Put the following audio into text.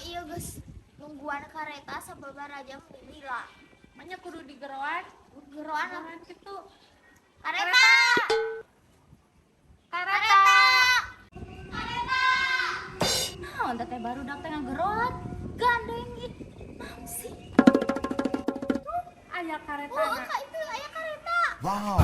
iya guys, nungguan kareta sababaraha jam lila. Manya kudu digeroan. Geroan Geroan gitu. kareta. Kareta. Kareta. Nah, teh baru dak teh ngageroan. Gandeng gitu. Naon sih? Aya kareta. Oh, Kak itu aya kareta. Wow.